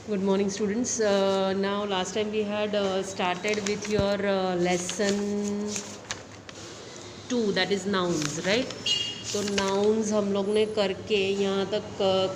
Good morning, students. Now, last time we had started with your lesson 2, that is nouns, right? तो nouns हम लोग ने करके यहाँ तक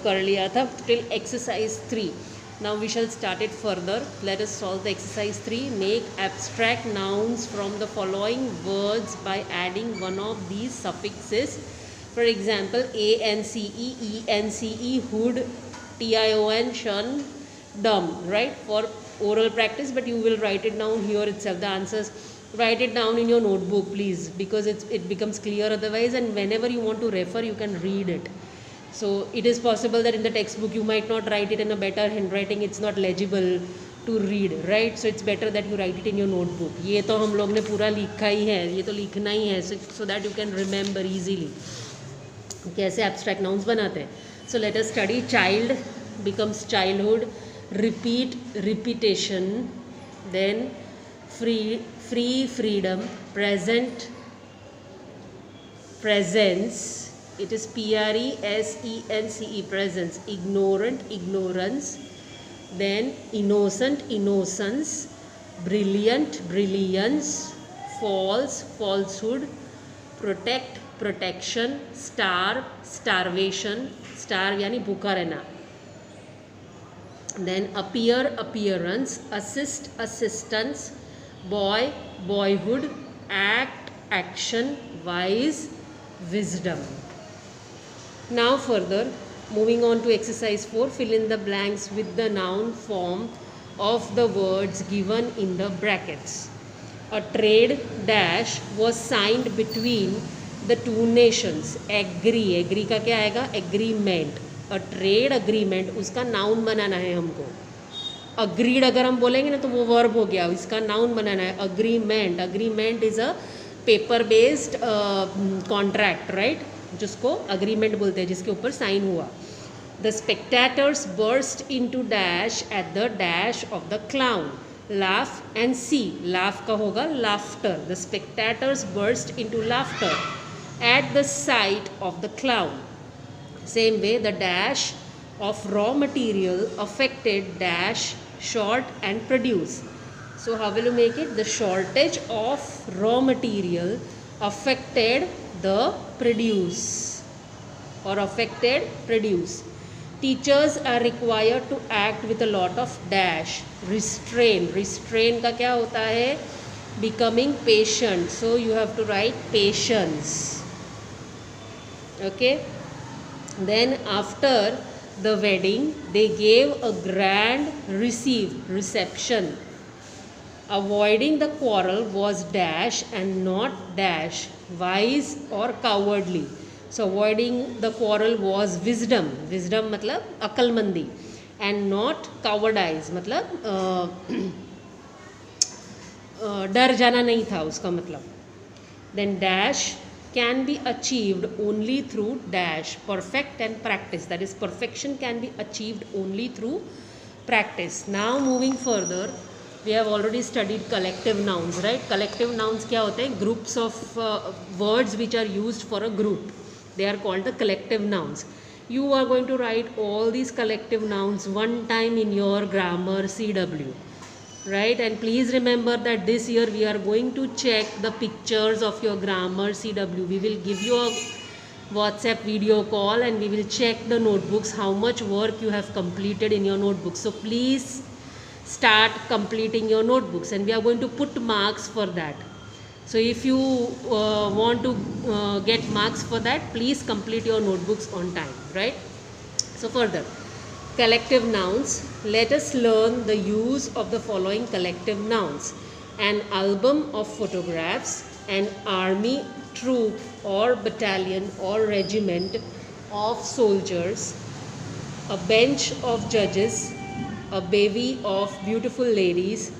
कर लिया था till exercise 3. Now we shall start it further. Let us solve the exercise 3. Make abstract nouns from the following words by adding one of these suffixes. For example, ance, ence, hood, tion, shun, dumb, right? For oral practice, but you will write it down here itself. The answers, write it down in your notebook, please, because it becomes clear otherwise, and whenever you want to refer, you can read it. So it is possible that in the textbook you might not write it in a better handwriting, it's not legible to read, right? So it's better that you write it in your notebook. ये तो हम लोग ने पूरा लिखा ही है, ये तो लिखना ही है, so that you can remember easily कैसे abstract nouns बनाते हैं. So let us study. Child becomes childhood, repeat, repetition, then free, freedom, present, presence, it is presence, presence, ignorant, ignorance, then innocent, innocence, brilliant, brilliance, false, falsehood, protect, protection, starve, starvation, starve यानी भूखा रहना, then appear, appearance, assist, assistance, boy, boyhood, act, action, wise, wisdom. Now further, moving on to exercise 4, fill in the blanks with the noun form of the words given in the brackets. A trade dash was signed between the two nations. Agree, agree का क्या आएगा? Agreement. A trade agreement, उसका noun बनाना है हमको. Agreed अगर हम बोलेंगे ना तो वो वर्ब हो गया, इसका नाउन बनाना है. Agreement, agreement is a paper based contract, right, जिसको अग्रीमेंट बोलते हैं, जिसके ऊपर साइन हुआ. The spectators burst into dash at the dash of the clown. Laugh and see, laugh का होगा laughter. The spectators burst into laughter at the sight of the clown. Same way, the dash of raw material affected dash short and produce. So how will you make it? The shortage of raw material affected the produce or affected produce. Teachers are required to act with a lot of dash. Restrain, restrain का क्या होता है? Becoming patient. So you have to write patience. Okay, then after the wedding they gave a grand reception. Avoiding the quarrel was dash and not dash, wise or cowardly. So avoiding the quarrel was wisdom, wisdom मतलब अक्लमंदी, and not cowardice मतलब डर जाना नहीं था उसका मतलब. Then dash can be achieved only through dash, perfect and practice. That is, perfection can be achieved only through practice. Now moving further, we have already studied collective nouns, right? Collective nouns क्या होते हैं? Groups of words which are used for a group. They are called the collective nouns. You are going to write all these collective nouns one time in your grammar CW. Right, and please remember that this year we are going to check the pictures of your grammar CW. We will give you a WhatsApp video call and we will check the notebooks, how much work you have completed in your notebooks. So please start completing your notebooks and we are going to put marks for that. So if you want to get marks for that, please complete your notebooks on time, right? So further, collective nouns. Let us learn the use of the following collective nouns. An album of photographs, an army, troop or battalion or regiment of soldiers, a bench of judges, a bevy of beautiful ladies,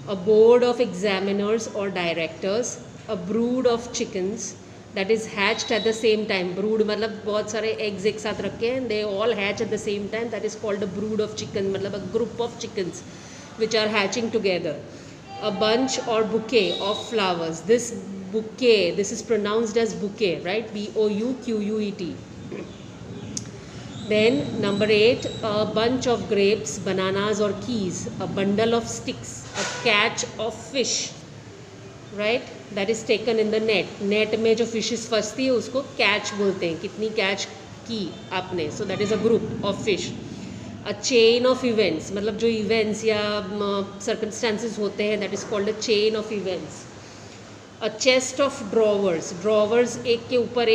a board of examiners or directors, a brood of chickens, that is hatched at the same time. Brood मतलब बहुत सारे eggs एक साथ रखे हैं, they all hatch at the same time. That is called a brood of chicken, मतलब a group of chickens which are hatching together. A bunch or bouquet of flowers. This bouquet, this is pronounced as bouquet, right? Bouquet. Then number 8, a bunch of grapes, bananas or keys, a bundle of sticks, a catch of fish, right? That is taken in the net. Net में जो fishes फंसती है उसको catch बोलते हैं. कितनी catch की आपने? So that is a group of fish. A chain of events, मतलब जो events या circumstances होते हैं, that is called a chain of events. A chest of drawers, drawers एक के ऊपर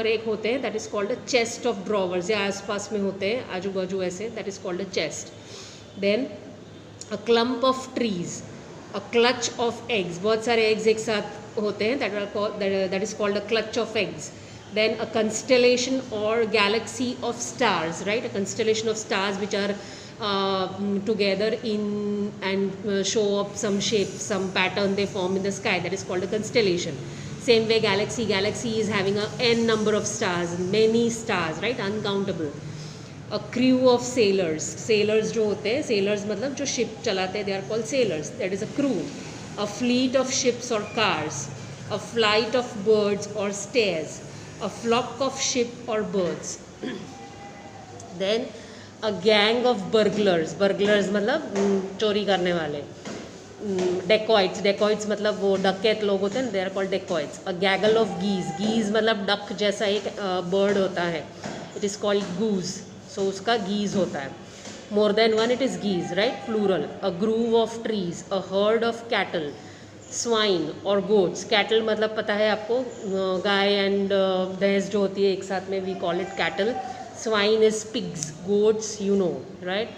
एक होते हैं, that is called a chest of drawers, या आसपास में होते हैं आजू बाजू ऐसे, that is called a chest. Then a clump of trees, a clutch of eggs, बहुत सारे eggs एक साथ होते हैं, that is called a clutch of eggs. Then a constellation or galaxy of stars, right? A constellation of stars which are together in and show up some shape, some pattern they form in the sky, that is called a constellation. Same way galaxy is having a n number of stars, many stars, right? Uncountable. A crew of sailors, sailors जो होते हैं, sailors मतलब जो ship चलाते हैं, they are called sailors, that is a crew. A fleet of ships or cars, a flight of birds or stairs, a flock of sheep or birds. Then a gang of burglars, burglars मतलब चोरी करने वाले, dacoits, dacoits मतलब वो डकैत लोग होते हैं, they are called dacoits. A gaggle of geese, geese मतलब डक जैसा एक bird होता है, it is called goose, so उसका geese होता है. More than one, it is geese, right? Plural. A grove of trees, a herd of cattle, swine or goats. Cattle मतलब पता है आपको, गाय and भैंस जो होती है एक साथ में, we call it cattle. Swine is pigs, goats you know, right?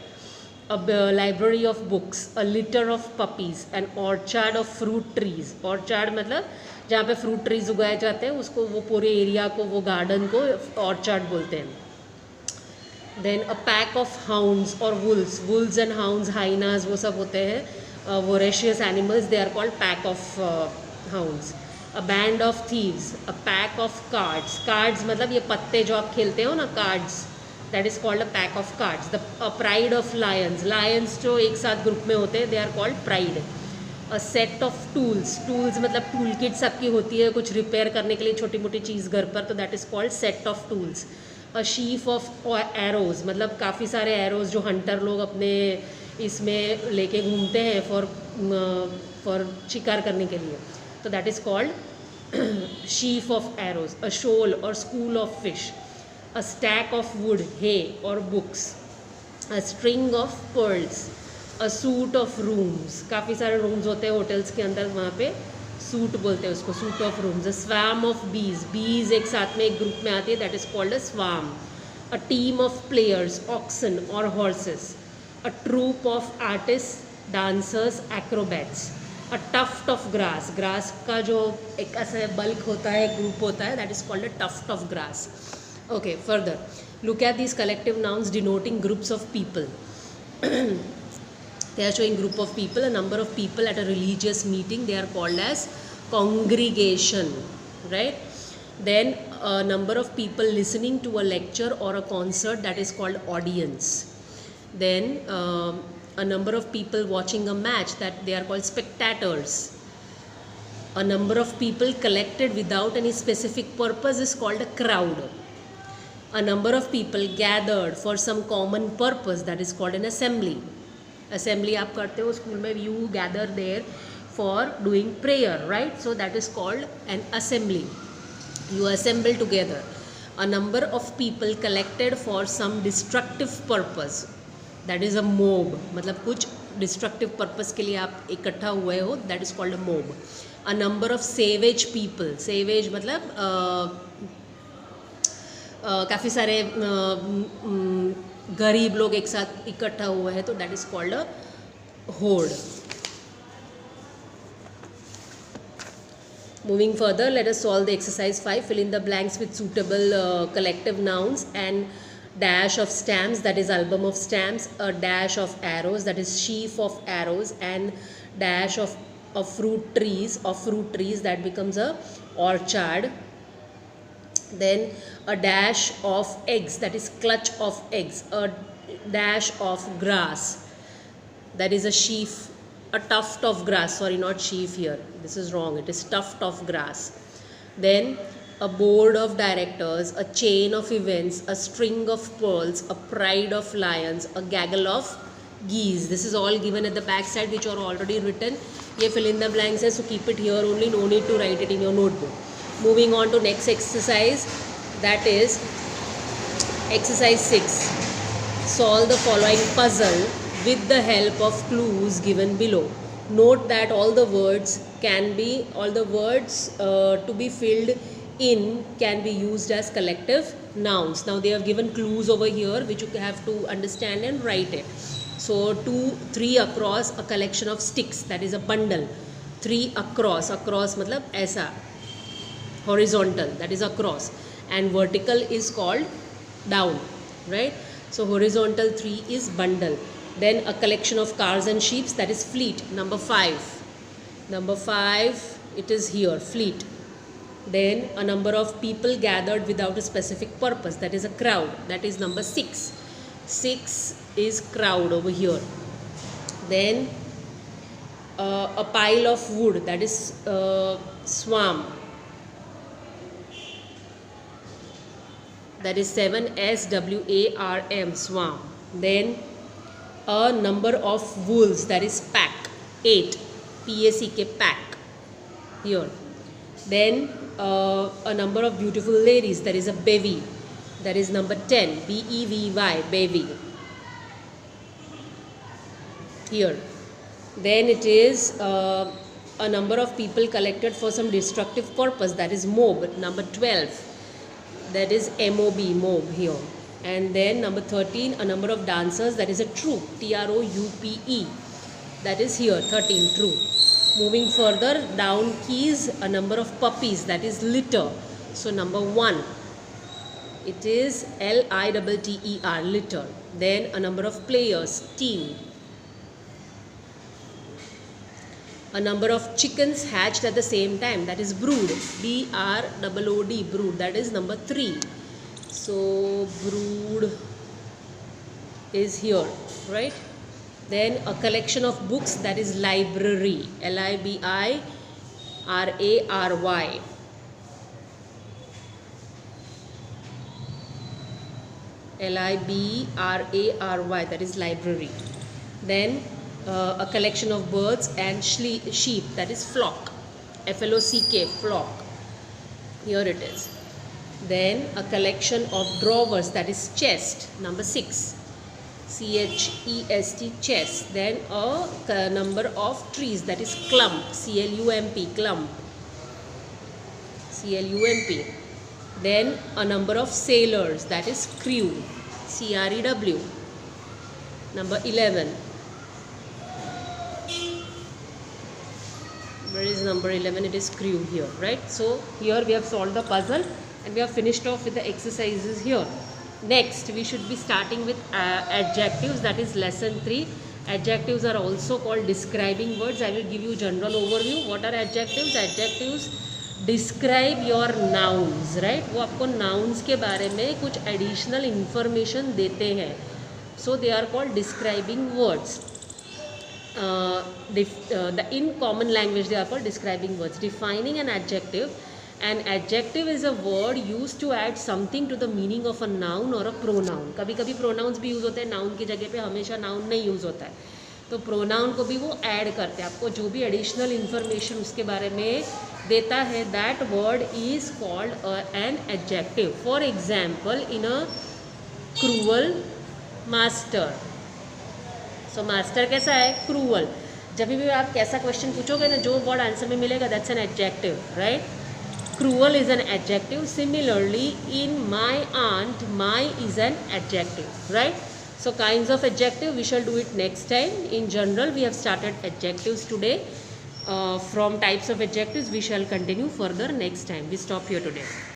A library of books, a litter of puppies, an orchard of fruit trees. Orchard मतलब जहाँ पे fruit trees उगाए जाते हैं उसको, वो पूरे एरिया को, वो गार्डन को orchard बोलते हैं. Then a pack of hounds or wolves, wolves and hounds, hyenas वो सब होते हैं voracious animals, they are called pack of hounds. A band of thieves, a pack of cards, cards मतलब ये पत्ते जो आप खेलते हो ना, cards, that is called a pack of cards. A pride of lions, lions जो एक साथ ग्रुप में होते हैं, they are called pride. A set of tools, tools मतलब tool kits आपकी होती है कुछ रिपेयर करने के लिए छोटी मोटी चीज़ घर पर, तो that is called set of tools. A sheaf of arrows मतलब काफ़ी सारे arrows जो hunter लोग अपने इसमें लेके घूमते हैं for शिकार करने के लिए, तो that is called sheaf of arrows. A shoal or school of fish, a stack of wood, hay or books, a string of pearls, a suite of rooms, काफ़ी सारे rooms होते हैं hotels के अंदर, वहाँ पे सूट बोलते हैं उसको, suit of rooms. A swum of बीज, बीज एक साथ में एक ग्रुप में आती है, that is called a swarm. A team of players, oxen or horses. A troupe of artist, dancers, acrobats. A tuft of grass, grass का जो एक ऐसा बल्क होता है, ग्रुप होता है, that is called a tuft of grass. Okay, further look at these collective nouns denoting groups of people. They are showing group of people, a number of people at a religious meeting, they are called as congregation, right? Then a number of people listening to a lecture or a concert, that is called audience. Then a number of people watching a match, that they are called spectators. A number of people collected without any specific purpose is called a crowd. A number of people gathered for some common purpose, that is called an assembly. Assembly आप करते हो school में, you gather there for doing prayer, right? So that is called an assembly. You assemble together. A number of people collected for some destructive purpose, that is a mob. मतलब कुछ destructive purpose के लिए आप इकट्ठा हुए हो, that is called a mob. A number of savage people, savage मतलब काफ़ी सारे गरीब लोग एक साथ इकट्ठा हुआ है, तो that is called a horde. Moving further, let us solve the exercise 5. Fill in the blanks with suitable collective nouns and dash of stamps, that is album of stamps. A dash of arrows, that is sheaf of arrows. And dash of fruit trees, that becomes a orchard. Then a dash of eggs, that is clutch of eggs. A dash of grass, that is a sheaf, a tuft of grass, sorry, not sheaf here, this is wrong, it is tuft of grass. Then a board of directors, a chain of events, a string of pearls, a pride of lions, a gaggle of geese. This is all given at the back side, which are already written. You fill in the blanks, so keep it here only, no need to write it in your notebook. Moving on to next exercise, that is exercise 6. Solve the following puzzle with the help of clues given below. Note that all the words to be filled in can be used as collective nouns. Now they have given clues over here which you have to understand and write it. So 2, 3 across, a collection of sticks, that is a bundle. 3 across matlab aisa, horizontal, that is across, and vertical is called down, right? So horizontal 3 is bundle. Then a collection of cars and ships, that is fleet, number 5. Number 5, it is here, fleet. Then a number of people gathered without a specific purpose, that is a crowd, that is number 6. 6 is crowd over here. Then a pile of wood, that is swarm, that is 7, SWARM, swarm. Then a number of wolves, that is pack, 8, PACK, pack, here. Then a number of beautiful ladies, that is a bevy, that is number 10, BEVY, bevy, here. Then it is a number of people collected for some destructive purpose, that is mob, number 12, that is MOB, mob, here. And then number 13, a number of dancers, that is a troupe, TROUPE, that is here, 13, troupe. Moving further down, keys, a number of puppies, that is litter. So number 1, it is LITTER, litter. Then a number of players, team. A number of chickens hatched at the same time, that is brood, BROOD, brood, that is number 3. So brood is here, right? Then a collection of books, that is library, LIBIRARY, LIBRARY, that is library. Then a collection of birds and sheep, that is flock, FLOCK, flock, here it is. Then a collection of drawers, that is chest, number 6, CHEST, chest. Then a number of trees, that is clump, CLUMP, clump, CLUMP. Then a number of sailors, that is crew, CREW, number 11. Where is number 11? It is crew here, right? So here we have solved the puzzle and we have finished off with the exercises here. Next we should be starting with adjectives, that is lesson 3. Adjectives are also called describing words. I will give you general overview. What are adjectives? Adjectives describe your nouns, right? वो आपको nouns के बारे में कुछ additional information देते हैं. So they are called describing words. In common language they are called describing words. Defining an adjective is a word used to add something to the meaning of a noun or a pronoun. कभी कभी pronouns भी use होते हैं noun की जगह पे, हमेशा noun नहीं यूज़ होता है, तो pronoun को भी वो ऐड करते हैं. आपको जो भी additional information उसके बारे में देता है, that word is called an adjective. For example, in a cruel master. So master कैसा है? Cruel. जब भी आप कैसा क्वेश्चन पूछोगे ना, जो वर्ड आंसर में मिलेगा, that's an adjective, right? Cruel is an adjective. Similarly, in my aunt, my is an adjective, right? So kinds of adjective we shall do it next time. In general, we have started adjectives today. From types of adjectives we shall continue further next time. We stop here today.